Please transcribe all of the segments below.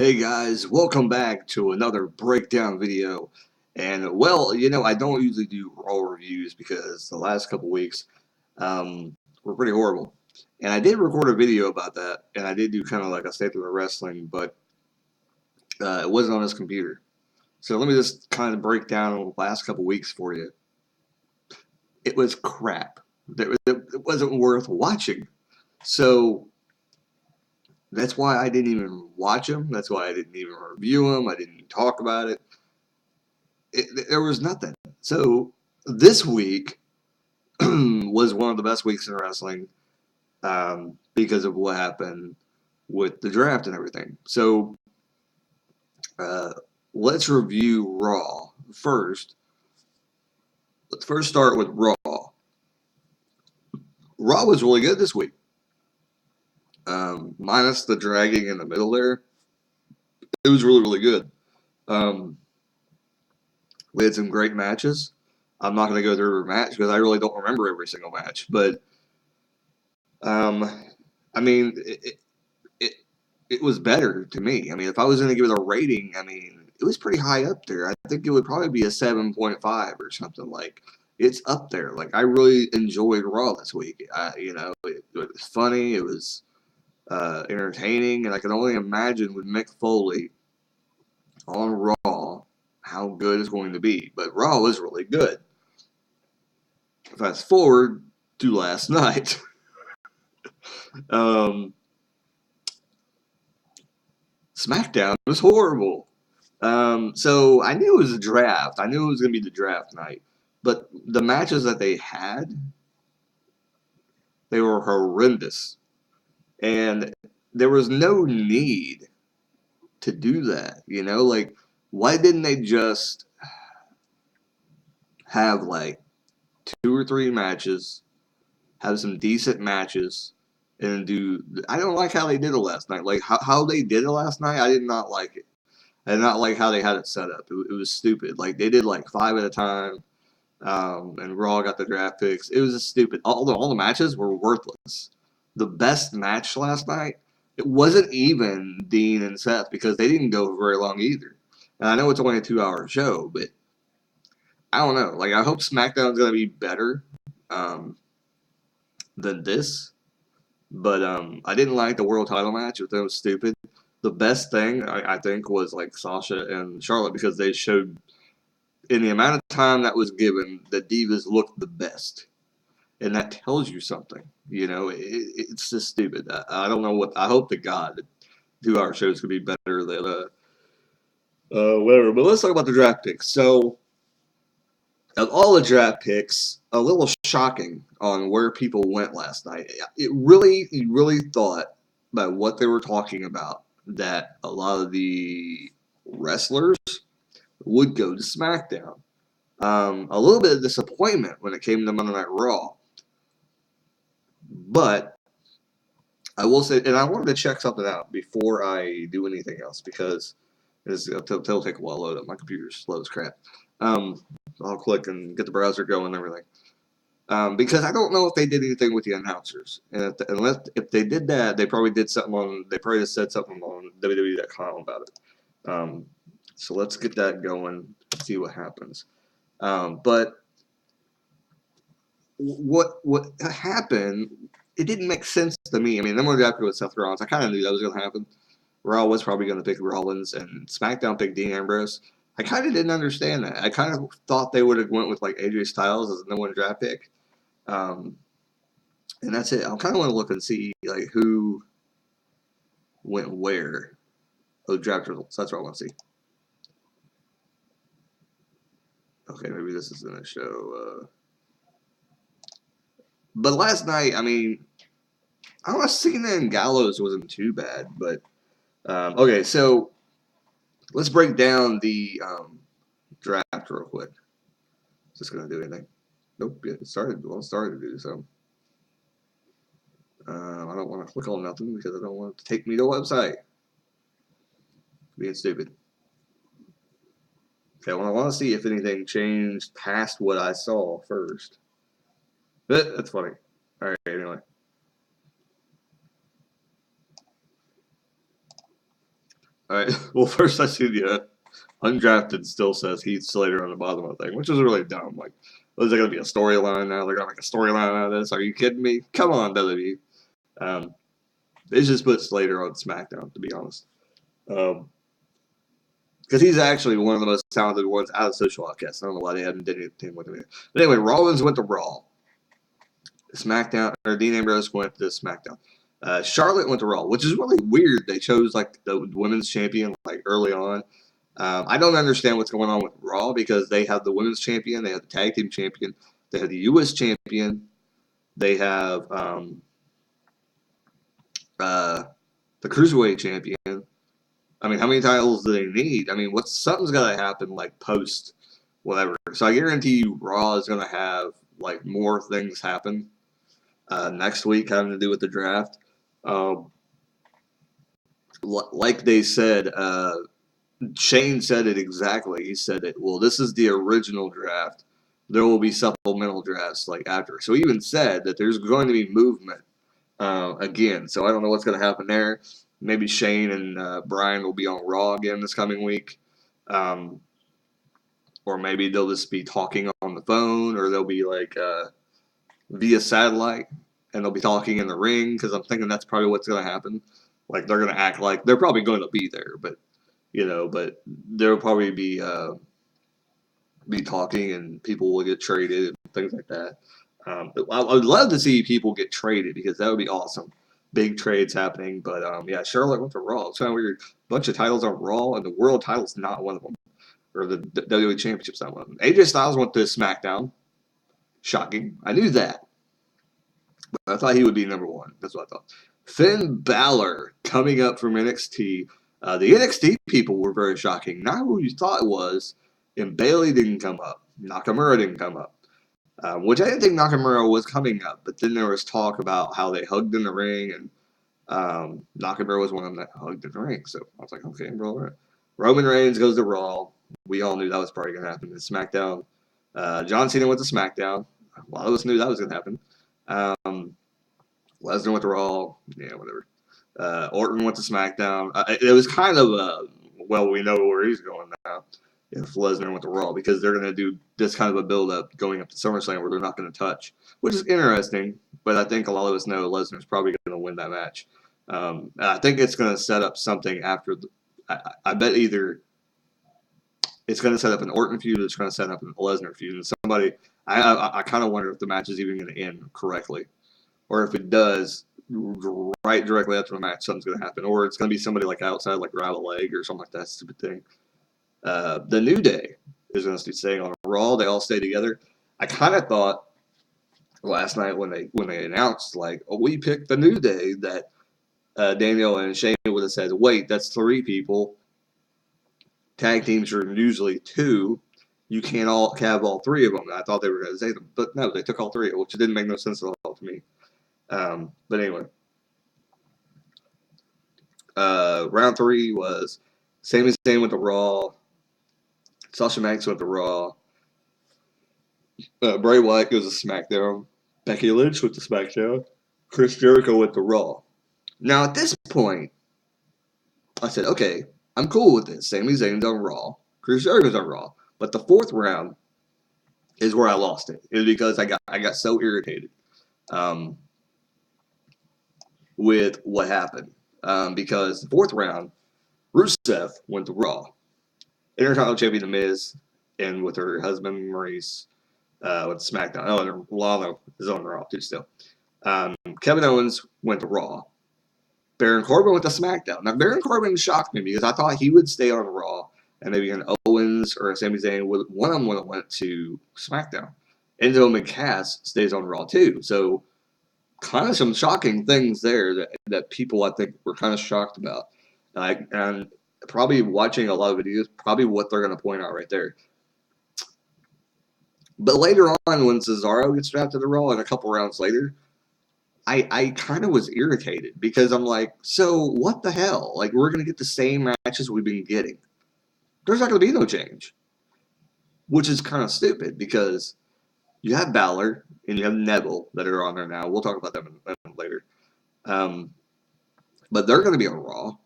Hey guys, welcome back to another breakdown video. And well, I don't usually do Raw reviews because the last couple weeks were pretty horrible. And I did record a video about that, and I did do kind of like a statement of wrestling, but it wasn't on this computer. So let me just kind of break down the last couple weeks for you. It was crap. It wasn't worth watching. So that's why I didn't even watch them. That's why I didn't even review them. I didn't even talk about it. There was nothing. So this week was one of the best weeks in wrestling because of what happened with the draft and everything. So uh, let's review Raw first. Let's first start with Raw. Raw was really good this week, minus the dragging in the middle there. It was really, really good. Um, we had some great matches. I'm not going to go through every match because I really don't remember every single match, but um, I mean, it was better to me. I mean, if I was going to give it a rating, I mean, it was pretty high up there. I think it would probably be a 7.5 or something. Like, it's up there. Like, I really enjoyed Raw this week. It was funny. It was entertaining, and I can only imagine with Mick Foley on Raw how good it's going to be. But Raw was really good. Fast forward to last night. um, Smackdown was horrible. So I knew it was a draft. I knew it was going to be the draft night. But the matches that they had, they were horrendous. And there was no need to do that. Like, why didn't they just have like 2 or 3 matches, have some decent matches, and do. I don't like how they did it last night. Like, how they did it last night, I did not like it. I did not like how they had it set up. It was stupid. Like, they did like 5 at a time. And Raw got the draft picks. It was just stupid. All the matches were worthless. The best match last night, it wasn't even Dean and Seth because they didn't go very long either. And I know it's only a 2-hour show, but I don't know. Like, I hope SmackDown's gonna be better um, than this. But I didn't like the world title match. It was stupid. The best thing I think was like Sasha and Charlotte because they showed in the amount of time that was given, the Divas looked the best. And that tells you something. It's just stupid. I don't know what. I hope to God that 2-hour shows could be better than whatever. But let's talk about the draft picks. So, of all the draft picks, a little shocking on where people went last night. You really thought by what they were talking about that a lot of the wrestlers would go to SmackDown. A little bit of disappointment when it came to Monday Night Raw. But I will say, and I wanted to check something out before I do anything else because it'll take a while to load up. My computer's slow as crap. I'll click and get the browser going and everything. Because I don't know if they did anything with the announcers, and if they did that, they probably did something on. They probably just said something on WWE.com about it. So let's get that going. See what happens. But what happened? It didn't make sense to me. I mean, then when after with Seth Rollins, I kind of knew that was going to happen. Raw was probably going to pick Rollins, and SmackDown picked Dean Ambrose. I kind of didn't understand that. I kind of thought they would have went with like AJ Styles as the #1 draft pick, and that's it. I kind of want to look and see like who went where. Oh, draft results. That's what I want to see. Okay, maybe this is going to show. But last night, I mean, I don't know, Cena and Gallows wasn't too bad, but okay, so let's break down the draft real quick. Is this going to do anything? Nope, it started. Well, it started to do so. I don't want to click on nothing because I don't want it to take me to a website. Being stupid. Okay, well, I want to see if anything changed past what I saw first. But that's funny. All right, anyway. All right. Well, first I see the undrafted still says Heath Slater on the bottom of the thing, which is really dumb. Like, is there going to be a storyline now? They're going to make a storyline out of this? Are you kidding me? Come on, WWE. They just put Slater on SmackDown, to be honest. Because he's actually one of the most talented ones out of Social Outcasts. I don't know why they haven't done anything with him. But anyway, Rollins went to Raw. SmackDown, or Dean Ambrose went to SmackDown. Charlotte went to Raw, which is really weird. They chose like the women's champion like early on. I don't understand what's going on with Raw because they have the women's champion, they have the tag team champion, they have the U.S. champion, they have the cruiserweight champion. I mean, how many titles do they need? I mean, something's got to happen like post whatever. So I guarantee you, Raw is going to have like more things happen next week having to do with the draft. Like they said, Shane said it exactly. He said it. Well, this is the original draft. There will be supplemental drafts like after. So he even said that there's going to be movement again. So I don't know what's going to happen there. Maybe Shane and Brian will be on Raw again this coming week. Or maybe they'll just be talking on the phone, or they'll be like via satellite, and they'll be talking in the ring, because I'm thinking that's probably what's going to happen. Like, they're going to act like they're probably going to be there, but they'll probably be talking, and people will get traded and things like that. I would love to see people get traded, because that would be awesome. Big trades happening, but yeah, Charlotte went to Raw. It's kind of weird. Bunch of titles on Raw, and the world title's not one of them, or the WWE Championship's not one of them. AJ Styles went to SmackDown. Shocking. I knew that, but I thought he would be number one. That's what I thought. Finn Balor coming up from NXT. The NXT people were very shocking. Not who you thought it was, and Bayley didn't come up. Nakamura didn't come up. Which I didn't think Nakamura was coming up, but then there was talk about how they hugged in the ring, and Nakamura was one of them that hugged in the ring. So I was like, okay, bro. Right. Roman Reigns goes to Raw. We all knew that was probably going to happen. To SmackDown. John Cena went to SmackDown. A lot of us knew that was going to happen. Lesnar went to Raw. Yeah, whatever. Orton went to SmackDown. It was kind of well, we know where he's going now. If Lesnar went to Raw, because they're going to do this kind of a build-up going up to SummerSlam where they're not going to touch, which is interesting, but I think a lot of us know Lesnar's probably going to win that match. I think it's going to set up something after I bet either it's going to set up an Orton feud or it's going to set up a Lesnar feud. And somebody, I kind of wonder if the match is even going to end correctly, or if it does, right directly after the match, something's going to happen, or it's going to be somebody like outside, like grab a leg or something like that stupid thing. The New Day is going to be staying on Raw. They all stay together. I kind of thought last night when they announced, like, oh, we picked the New Day, that Daniel and Shane would have said, wait, that's 3 people. Tag teams are usually 2. You can't all have all 3 of them. I thought they were going to say them, but no, they took all 3, which didn't make no sense at all to me. But anyway, round 3 was Sami Zayn went to Raw. Sasha Banks went to Raw. Bray Wyatt goes to SmackDown. Becky Lynch went to SmackDown. Chris Jericho went to Raw. Now, at this point, I said, okay, I'm cool with this. Sami Zayn's on Raw. Chris Jericho's on Raw. But the 4th round is where I lost it. It was because I got so irritated with what happened. Because the 4th round, Rusev went to Raw. Intercontinental Champion The Miz, and with her husband Maurice, with SmackDown. Oh, and Lana is on Raw too still. Kevin Owens went to Raw. Baron Corbin went to SmackDown. Now, Baron Corbin shocked me because I thought he would stay on Raw, and maybe an Owens or a Sami Zayn, one of them would have went to SmackDown. Enzo and Cass stays on Raw too. So, kind of some shocking things there that people, I think, were kind of shocked about. And probably watching a lot of videos, probably what they're going to point out right there. But later on, when Cesaro gets drafted to Raw, and a couple rounds later, I kind of was irritated because I'm like, so what the hell? Like, we're going to get the same matches we've been getting. There's not going to be no change, which is kind of stupid because you have Balor and you have Neville that are on there now. We'll talk about them later. But they're going to be on Raw.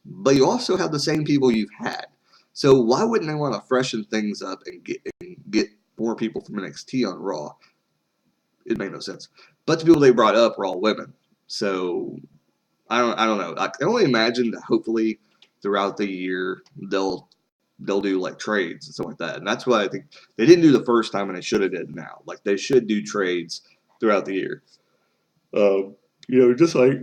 but you also have the same people you've had. So why wouldn't they want to freshen things up and get more people from NXT on Raw? It made no sense. But the people they brought up were all women. So I don't know. I can only imagine that hopefully throughout the year they'll do like trades and stuff like that. And that's what I think they didn't do the first time, and they should have did now. Like they should do trades throughout the year. Just like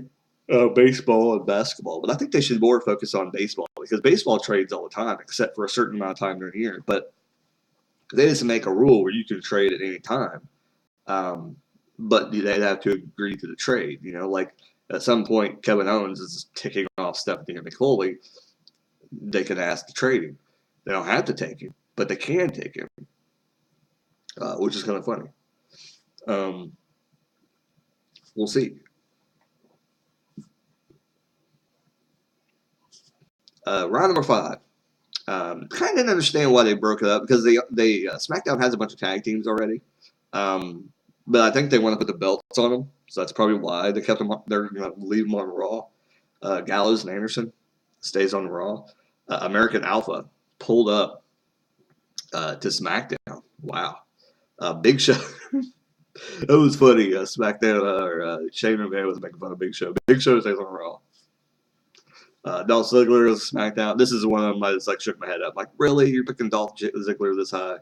baseball and basketball. But I think they should more focus on baseball because baseball trades all the time, except for a certain amount of time during the year. But they just make a rule where you can trade at any time. But they'd have to agree to the trade. Like at some point, Kevin Owens is ticking off Stephanie and McFoley. They can ask to trade him. They don't have to take him, but they can take him, which is kind of funny. We'll see. Round number 5. Kind of didn't understand why they broke it up because they SmackDown has a bunch of tag teams already. But I think they want to put the belts on them, so that's probably why they kept them. They're going to leave them on Raw. Gallows and Anderson stays on Raw. American Alpha pulled up to SmackDown. Wow. Big Show. It was funny. SmackDown Shane McMahon was making fun of Big Show. Big Show stays on Raw. Dolph Ziggler is SmackDown. This is one of them I just shook my head up. Like, really? You're picking Dolph Ziggler this high?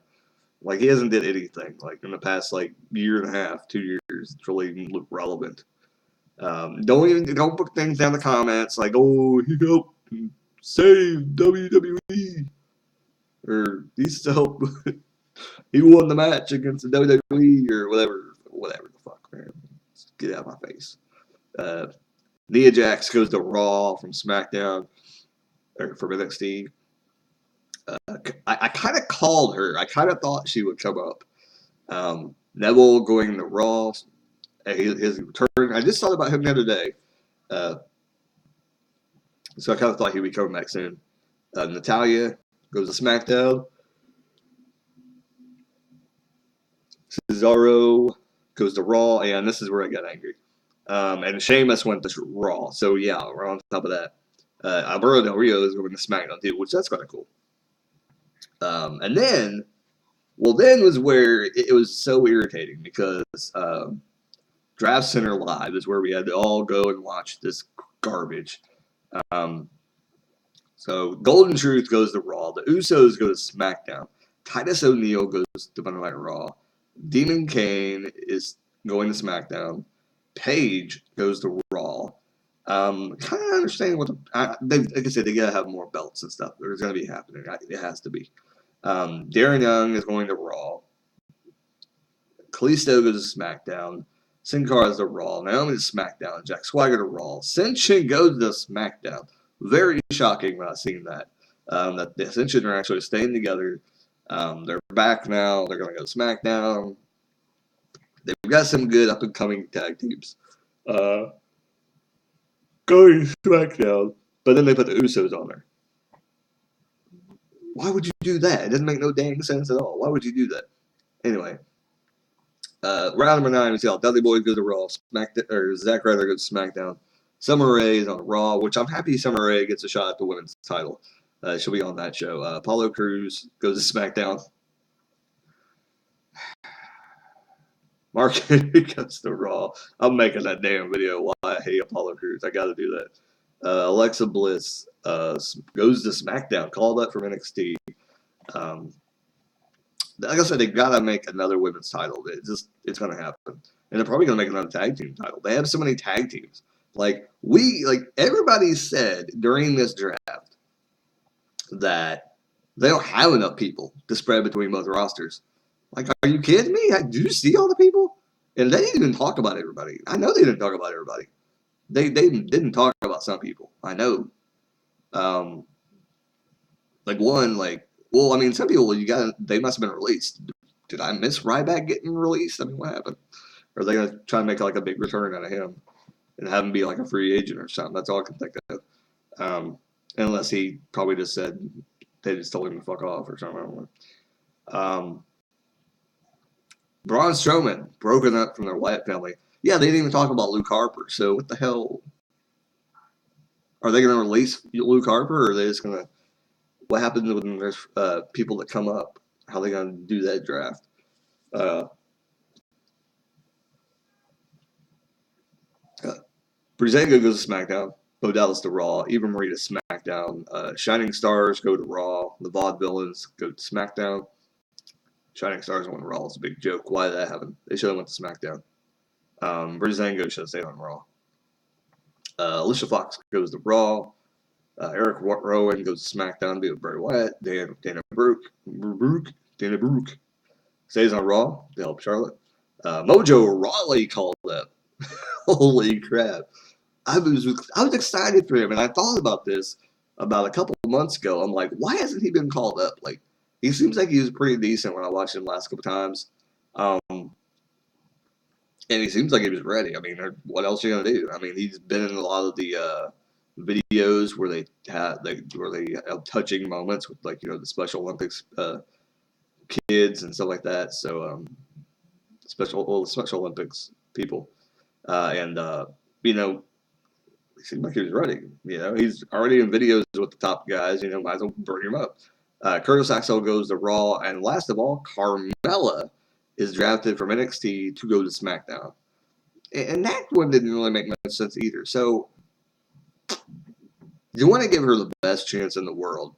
Like, he hasn't did anything. Like, in the past, year and a half, 2 years, to really look relevant. Don't put things down in the comments like, oh, he helped save WWE. Or he won the match against the WWE or whatever the fuck, man. Just get out of my face. Nia Jax goes to Raw from SmackDown or from NXT. I kind of called her. I kind of thought she would come up. Neville going to Raw. His return. I just thought about him the other day. So I kind of thought he would be coming back soon. Natalya goes to SmackDown. Cesaro goes to Raw, and this is where I got angry. And Sheamus went to Raw. So yeah, we're on top of that. Alberto Del Rio is going to SmackDown too, which that's kind of cool. And then was where it was so irritating because Draft Center Live is where we had to all go and watch this garbage. So Golden Truth goes to Raw. The Usos go to SmackDown. Titus O'Neil goes to Monday Night Raw. Demon Kane is going to SmackDown. Paige goes to Raw. Kind of understanding what like I said, they gotta have more belts and stuff. There's gonna be happening. It has to be. Darren Young is going to Raw. Kalisto goes to SmackDown. Sin Cara is to Raw. Naomi to SmackDown. Jack Swagger to Raw. Ascension goes to SmackDown. Very shocking when I seen that. That the Ascension are actually staying together. They're back now. They're going to go to SmackDown. They've got some good up-and-coming tag teams. Going to SmackDown. But then they put the Usos on there. Why would you do that? It doesn't make no dang sense at all. Why would you do that? Anyway. Round number 9 is y'all. Dudley Boyz goes to Raw. Zack Ryder goes to SmackDown. Summer Rae is on Raw, which I'm happy Summer Rae gets a shot at the women's title. She'll be on that show. Apollo Crews goes to SmackDown. Mark Henry goes to Raw. I'm making that damn video why I hate Apollo Crews. I got to do that. Alexa Bliss goes to SmackDown. Called up from NXT. Like I said, they gotta make another women's title. It's gonna happen, and they're probably gonna make another tag team title. They have so many tag teams. Everybody said during this draft that they don't have enough people to spread between both rosters. Like, are you kidding me? Do you see all the people? And they didn't even talk about everybody. I know they didn't talk about everybody. They didn't talk about some people. I know. Some people they must have been released. Did I miss Ryback getting released? I mean, what happened? Or are they gonna try to make a big return out of him and have him be a free agent or something? That's all I can think of. Unless he probably just said they just told him to fuck off or something. I don't know. Braun Strowman broken up from their Wyatt family. Yeah, they didn't even talk about Luke Harper. So what the hell? Are they going to release Luke Harper, or are they just going to? What happens when there's people that come up? How are they going to do that draft? Uh, Breezango goes to SmackDown. Bo Dallas to Raw. Eva Marie to SmackDown. Shining Stars go to Raw. The Vaudevillains go to SmackDown. Shining Stars went to Raw. It's a big joke. Why did that happen? They should have went to SmackDown. Breezango should have stayed on Raw. Alicia Fox goes to Raw. Eric Rowan goes to SmackDown. Be with Bray Wyatt. Dana Brooke stays on Raw to help Charlotte. Mojo Rawley called up. Holy crap! I was excited for him, and I thought about this about a couple of months ago. I'm like, why hasn't he been called up? Like, he seems like he was pretty decent when I watched him the last couple of times, and he seems like he was ready. I mean, what else are you gonna do? I mean, he's been in a lot of the videos where they have touching moments with, like, the Special Olympics kids and stuff like that. So Special Olympics people, and he seemed like he was ready. He's already in videos with the top guys. Might as well bring him up. Curtis Axel goes to Raw, and last of all, Carmella is drafted from NXT to go to SmackDown, and that one didn't really make much sense either. So you want to give her the best chance in the world,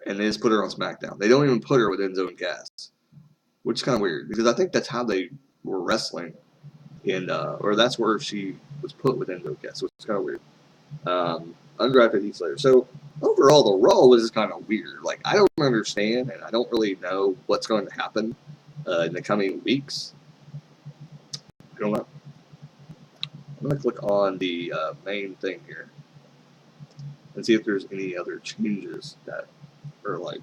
and they just put her on SmackDown. They don't even put her with Enzo and Cass, which is kind of weird because I think that's how they were wrestling, and or that's where she was put with Enzo and Cass, which is kind of weird. Undrafted Heath Slater. So overall, the Raw was kind of weird. Like, I don't understand, and I don't really know what's going to happen in the coming weeks. I don't know. I'm going to click on the main thing here and see if there's any other changes that are like,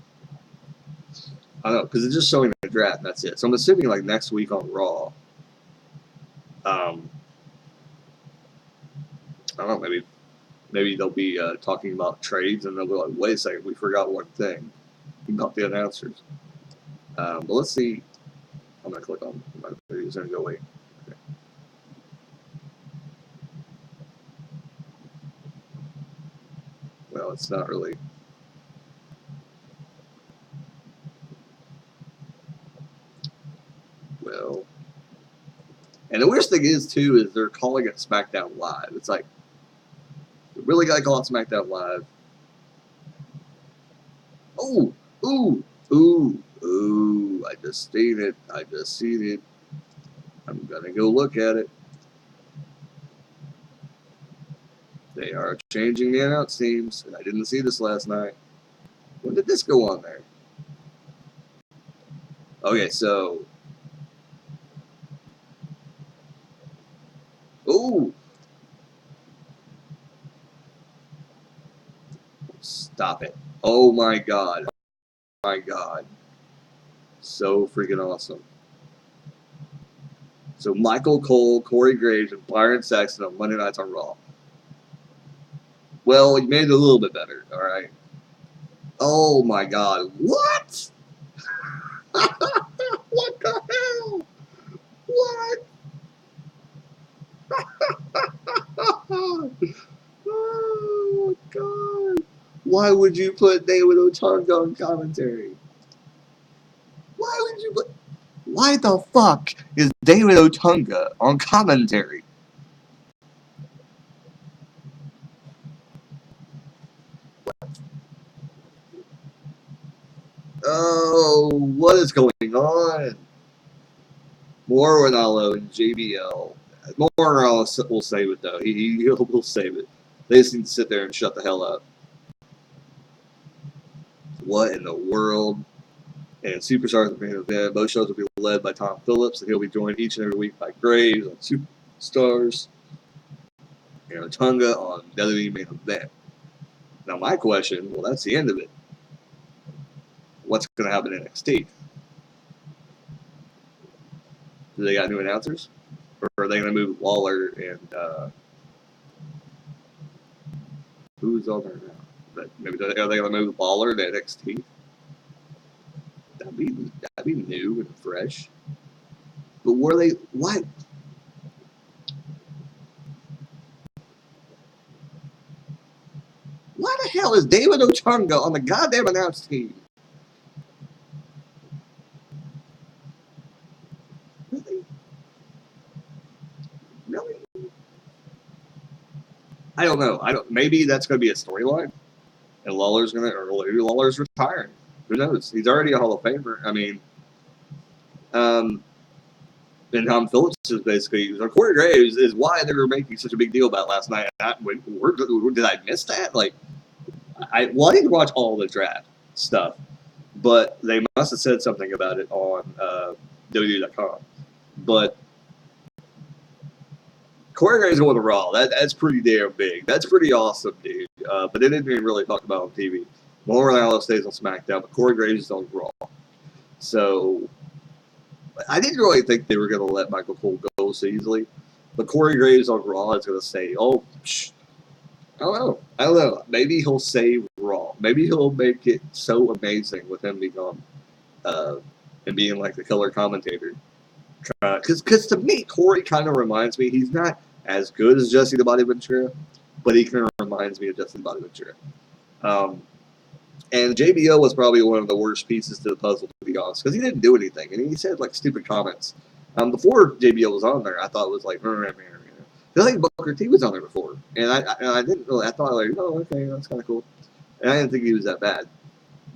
I don't know, because it's just showing the draft, and that's it. So I'm assuming like next week on Raw, I don't know, maybe they'll be talking about trades, and they'll be like, wait a second, we forgot one thing about the announcers. But let's see. I'm going to click on my video. It's going to go away. Okay. Well, it's not really. Well. And the worst thing is, too, is they're calling it SmackDown Live. It's like, you really got to call it SmackDown Live. Oh, ooh, I just seen it. I'm going to go look at it. They are changing the announce teams, and I didn't see this last night. When did this go on there? Okay, so. Ooh. Stop it. Oh my god. Oh my god. So freaking awesome. So Michael Cole, Corey Graves, and Byron Saxton on Monday nights on Raw. Well, you made it a little bit better, alright? Oh my god. What? What the hell? What? Oh god. Why would you put David Otunga on commentary? Why the fuck is David Otunga on commentary? Oh, what is going on? More Ronaldo and JBL. More Ronaldo will save it, though. He'll save it. They just need to sit there and shut the hell up. What in the world? And Superstars the main event. Both shows will be led by Tom Phillips, and he'll be joined each and every week by Graves on Superstars and Otunga on WWE main event. Now, my question, well, that's the end of it. What's going to happen in NXT? Do they got new announcers? Or are they going to move Waller and who's on there now? But maybe are they going to move Waller to NXT? That'd be new and fresh. But were they what? Why the hell is David Otunga on the goddamn announce team? Really? Really? I don't know. Maybe that's going to be a storyline, and Lawler's retiring. Who knows? He's already a Hall of Famer. I mean, and Tom Phillips is basically Corey Graves is why they were making such a big deal about last night. Did I miss that? Like, I didn't watch all the draft stuff, but they must have said something about it on WWE.com. But Corey Graves going to Raw. That's pretty damn big. That's pretty awesome, dude. But they didn't even really talk about it on TV. More Ronaldo stays on SmackDown, but Corey Graves is on Raw. So I didn't really think they were going to let Michael Cole go so easily. But Corey Graves on Raw is going to say, oh, I don't know. Maybe he'll save Raw. Maybe he'll make it so amazing with him being on and being like the color commentator. Because to me, Corey kind of reminds me, he's not as good as Jesse the Body Ventura, but he kind of reminds me of Jesse the Body Ventura. And JBL was probably one of the worst pieces to the puzzle, to be honest, because he didn't do anything, and he said like stupid comments. Before JBL was on there, I thought it was like, I think Booker T was on there before, and I didn't really. I thought like, oh, okay, that's kind of cool, and I didn't think he was that bad.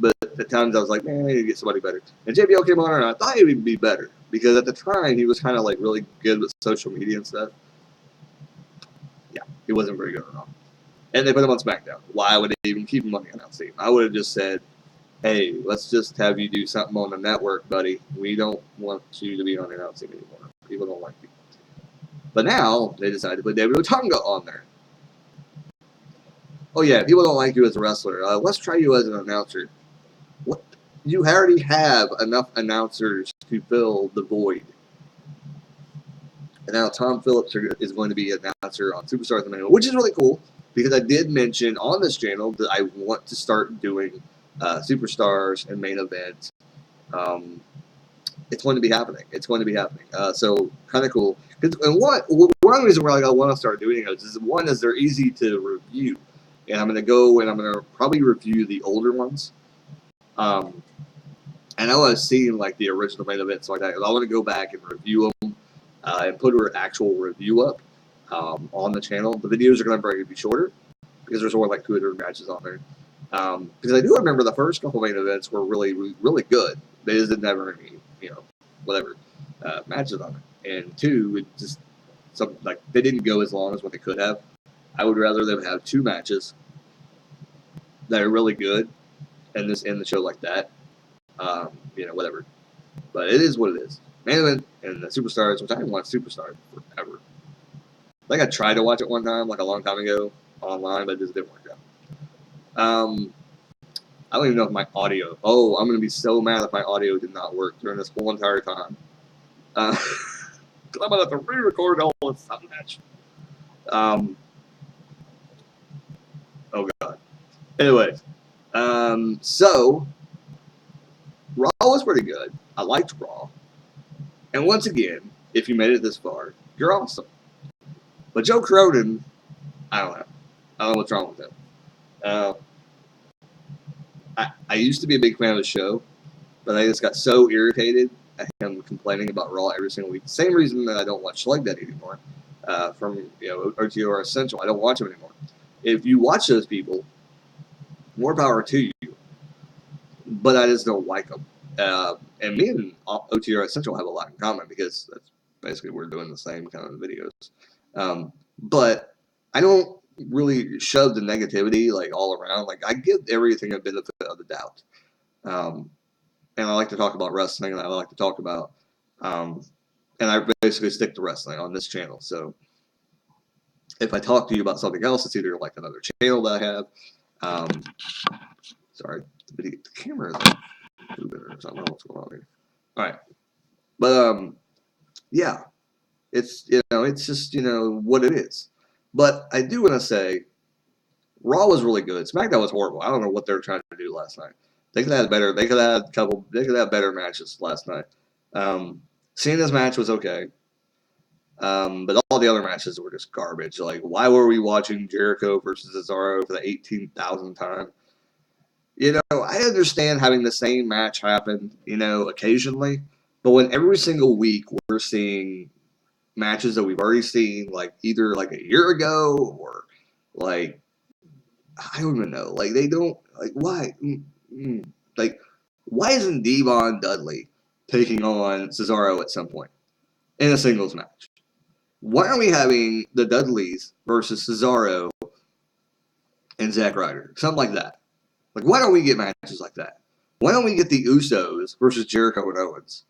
But at times I was like, man, I need to get somebody better. And JBL came on there, and I thought he would be better because at the time he was kind of like really good with social media and stuff. Yeah, he wasn't very good at all. And they put him on SmackDown. Why would they even keep him on the announce team? I would have just said, hey, let's just have you do something on the network, buddy. We don't want you to be on the announce team anymore. People don't like you. But now they decided to put David Otunga on there. Oh yeah, people don't like you as a wrestler. Let's try you as an announcer. What? You already have enough announcers to fill the void. And now Tom Phillips is going to be an announcer on Superstars Manual, which is really cool because I did mention on this channel that I want to start doing Superstars and main events. It's going to be happening. So kind of cool. And one reason why I want to start doing those is one is they're easy to review, and I'm going to go and I'm going to probably review the older ones. I know I've seen like the original main events like that. I want to go back and review them and put an actual review up on the channel. The videos are going to be shorter because there's only like 200 matches on there. Because I do remember the first couple main events were really, really good. They just didn't have any, matches on it. And two, it just they didn't go as long as what they could have. I would rather them have 2 matches that are really good and just end the show like that. Whatever. But it is what it is. Main event and the Superstars, which I haven't watched Superstars forever. I think I tried to watch it one time, like a long time ago, online, but it just didn't work out. I don't even know if my audio. Oh, I'm going to be so mad if my audio did not work during this whole entire time. Because I'm going to have to re-record all this match. Oh, God. Anyways. So, Raw was pretty good. I liked Raw. And once again, if you made it this far, you're awesome. But Joe Cronin, I don't know. I don't know what's wrong with him. I used to be a big fan of the show, but I just got so irritated at him complaining about Raw every single week. Same reason that I don't watch Slug Daddy anymore. From OTR Essential, I don't watch them anymore. If you watch those people, more power to you. But I just don't like them. And me and OTR Essential have a lot in common because that's basically we're doing the same kind of videos. But I don't really shove the negativity like all around. Like I give everything a benefit of the doubt. And I like to talk about wrestling, and I like to talk about, and I basically stick to wrestling on this channel. So if I talk to you about something else, it's either like another channel that I have. Sorry, the camera is moving or something. I don't know what's going on here. All right, but yeah, it's it's just what it is. But I do want to say, Raw was really good. SmackDown was horrible. I don't know what they were trying to do last night. They could have better. They could have better matches last night. Cena's match was okay. But all the other matches were just garbage. Like, why were we watching Jericho versus Cesaro for the 18,000th time? I understand having the same match happen, occasionally. But when every single week we're seeing matches that we've already seen, like either like a year ago or like I don't even know. Like they don't like why like why isn't Devon Dudley taking on Cesaro at some point in a singles match? Why are we having the Dudleys versus Cesaro and Zack Ryder? Something like that. Like why don't we get matches like that? Why don't we get the Usos versus Jericho and Owens?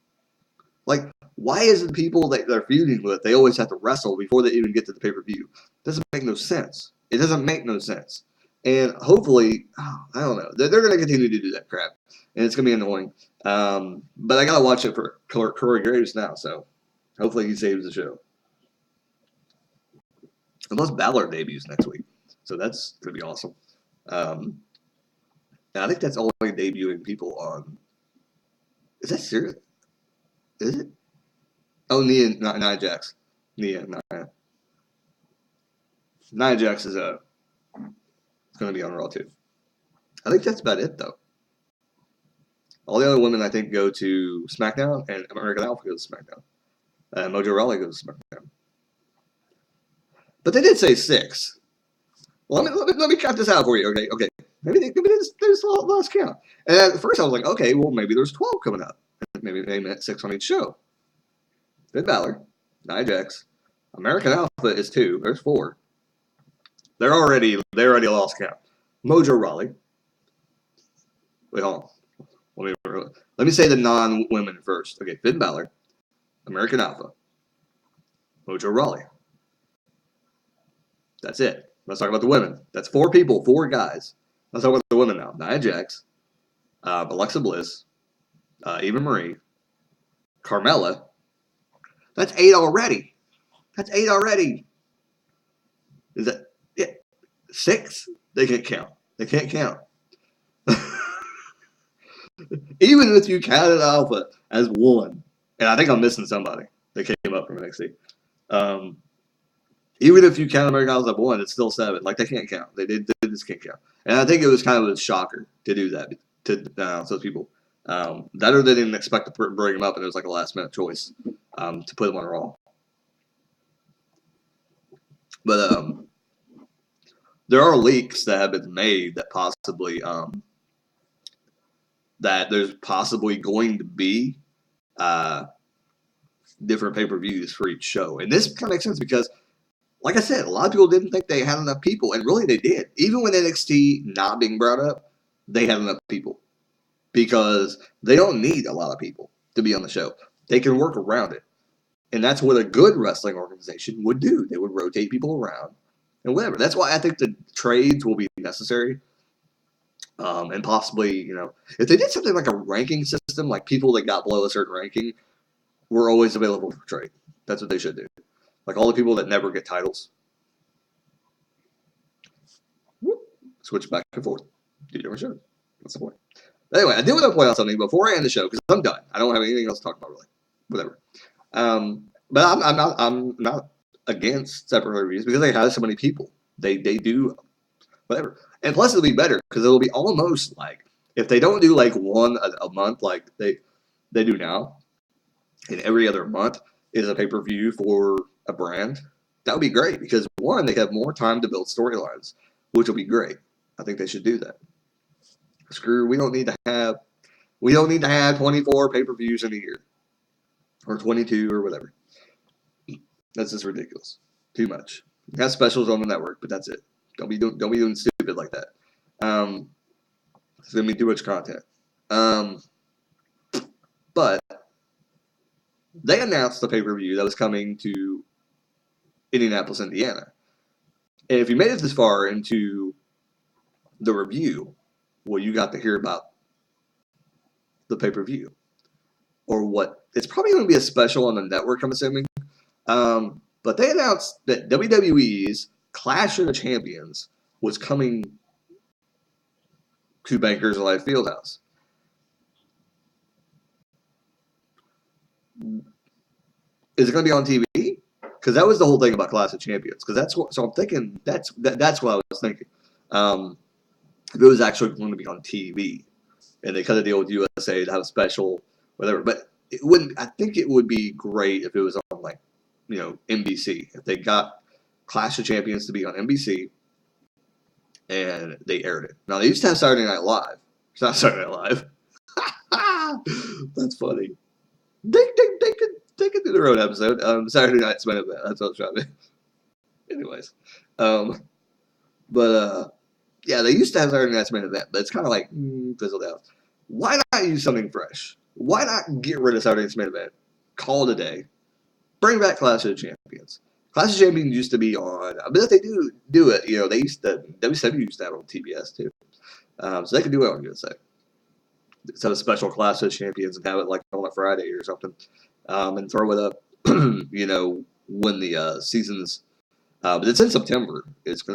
Like, why is the people that they're feuding with, they always have to wrestle before they even get to the pay-per-view? Doesn't make no sense. It doesn't make no sense. And hopefully, I don't know, they're going to continue to do that crap. And it's going to be annoying. But I got to watch it for Corey Graves now, so hopefully he saves the show. Unless Balor debuts next week. So that's going to be awesome. And I think that's only debuting people on... Is that serious? Is it? Oh, Nia Jax. Nia Jax is going to be on Raw too. I think that's about it though. All the other women I think go to SmackDown, and American Alpha goes to SmackDown. Mojo Rawley goes to SmackDown. But they did say 6. Well, let me count this out for you. Okay. Maybe they just lost count. And at first I was like, okay, well maybe there's 12 coming up. Maybe they meant 6 on each show. Finn Balor, Nia Jax, American Alpha is 2. There's 4. They already lost count. Mojo Rawley. Wait, hold on. Let me say the non-women first. Okay, Finn Balor, American Alpha, Mojo Rawley. That's it. Let's talk about the women. That's 4 people, 4 guys. Let's talk about the women now. Nia Jax, Alexa Bliss, Eva Marie, Carmella. That's 8 already. Is that 6? They can't count. Even if you counted Alpha as 1, and I think I'm missing somebody that came up from NXT. Even if you count American Alpha as 1, it's still 7. Like they can't count. They just can't count. And I think it was kind of a shocker to do that to those people. That or they didn't expect to bring them up, and it was like a last minute choice to put them on Raw. But there are leaks that have been made that possibly that there's possibly going to be different pay-per-views for each show. And this kind of makes sense because, like I said, a lot of people didn't think they had enough people, and really they did. Even with NXT not being brought up, they had enough people because they don't need a lot of people to be on the show. They can work around it. And that's what a good wrestling organization would do. They would rotate people around and whatever. That's why I think the trades will be necessary. And possibly, if they did something like a ranking system, like people that got below a certain ranking were always available for trade. That's what they should do. Like all the people that never get titles. Switch back and forth. Do different shows. That's the point. But anyway, I did want to point out something before I end the show because I'm done. I don't have anything else to talk about really. Whatever. But I'm not against separate reviews because they have so many people. They do whatever. And plus it'll be better because it'll be almost like if they don't do like one a month like they do now, and every other month is a pay-per-view for a brand, that would be great because one, they have more time to build storylines, which will be great. I think they should do that. We don't need to have 24 pay-per-views in a year. Or 22 or whatever. That's just ridiculous. Too much. You got specials on the network, but that's it. Don't be doing stupid like that. It's gonna be too much content. But they announced the pay-per-view that was coming to Indianapolis, Indiana. And if you made it this far into the review, well, you got to hear about the pay-per-view. Or what? It's probably going to be a special on the network, I'm assuming. But they announced that WWE's Clash of the Champions was coming to Bankers Life Fieldhouse. Is it going to be on TV? because that was the whole thing about Clash of Champions. Because that's what. So I'm thinking that's what I was thinking. If it was actually going to be on TV, and they cut a deal with USA to have a special whatever, but it wouldn't. I think it would be great if it was on like, NBC. If they got Clash of Champions to be on NBC, and they aired it. Now they used to have Saturday Night Live. It's not Saturday Night Live. That's funny. They could do their own episode. Saturday Night's main event. That's what I was trying to. Anyways, yeah, they used to have Saturday Night's main event, but it's kind of like fizzled out. Why not use something fresh? Why not get rid of Saturday Night's main event? Call it a day. Bring back Clash of the Champions. Clash of Champions used to be on. I bet if they do it, they used to. WWE used to have it on TBS too, so they could do it on USA. Set a special Clash of Champions and have it like on a Friday or something, and throw it up. When the seasons. But it's in September.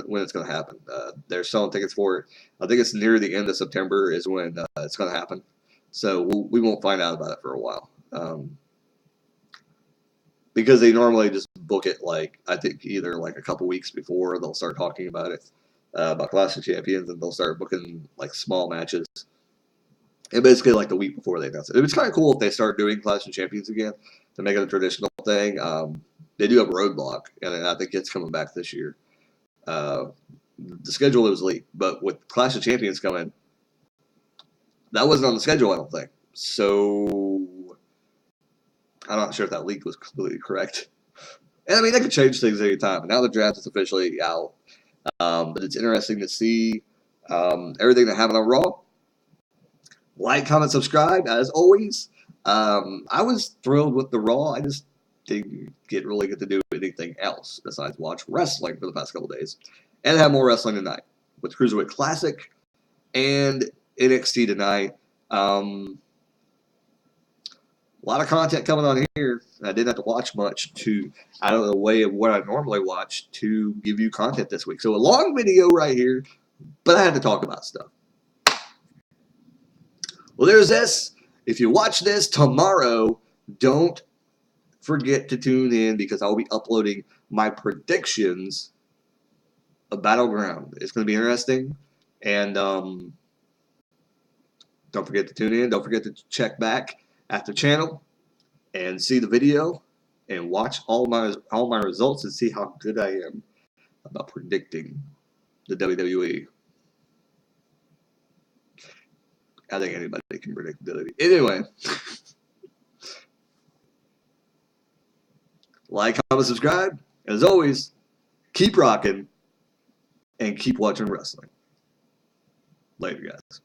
When it's going to happen. They're selling tickets for it. I think it's near the end of September is when it's going to happen. So we won't find out about it for a while. Because they normally just book it I think either like a couple weeks before they'll start talking about it, about Clash of Champions, and they'll start booking like small matches. And basically like the week before they announce it. It's kind of cool if they start doing Clash of Champions again to make it a traditional thing. They do have Roadblock, and I think it's coming back this year. The schedule was leaked, but with Clash of Champions coming, that wasn't on the schedule, I don't think. So I'm not sure if that leak was completely correct. And I mean, they could change things any time. And now the draft is officially out. But it's interesting to see everything that happened on Raw. Like, comment, subscribe, as always. I was thrilled with the Raw. I just didn't really get to do anything else besides watch wrestling for the past couple days. And have more wrestling tonight with Cruiserweight Classic and NXT tonight. A lot of content coming on here. I didn't have to watch much out of the way of what I normally watch to give you content this week. So a long video right here, but I had to talk about stuff. Well, there's this. If you watch this tomorrow, don't forget to tune in because I'll be uploading my predictions of Battleground. It's going to be interesting. And don't forget to tune in. Don't forget to check back at the channel and see the video and watch all my results and see how good I am about predicting the WWE. I think anybody can predict the WWE. Anyway, like, comment, subscribe. As always, keep rocking and keep watching wrestling. Later, guys.